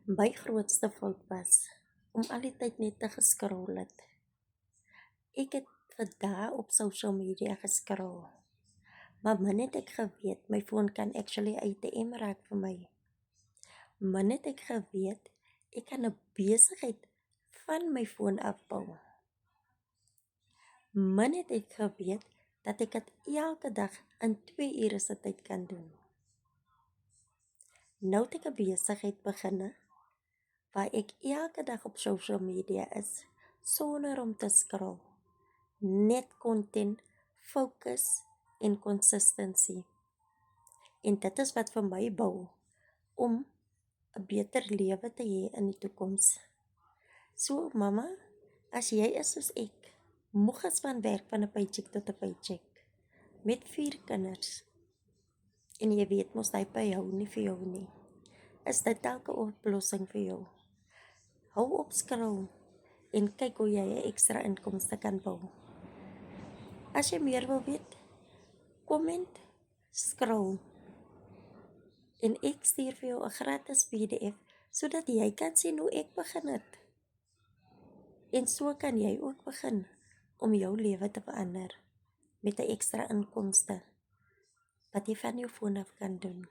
My grootste fout was om al die tyd net te gescroll het. Ek het vir dae op social media gescroll, maar min het ek geweet my foon kan actually ATM raak vir my. Min het ek geweet ek kan 'n besigheid van my foon afbou. Min het ek geweet dat ek dit elke dag in 2 ure se tyd kan doen. Nou het ek 'n besigheid beginne waar ek elke dag op social media is sonder om te scroll. Net content, focus en consistency. En dit is wat vir my bou om 'n beter lewe te hê in die toekoms. So mamma, as jy is soos ek, moeg is van werk van 'n paycheck tot 'n paycheck, met 4 kinders, en jy weet mos hy by jou nie vir jou nie, is dit dalk 'n oplossing vir jou. Hou op scroll en kyk hoe jy 'n ekstra inkomste kan bou. As jy meer wil weet, comment, scroll, en ek stuur vir jou 'n gratis PDF sodat jy kan sien hoe ek begin het. En so kan jy ook begin om jou lewe te verander met 'n ekstra inkomste wat jy van jou foon af kan doen.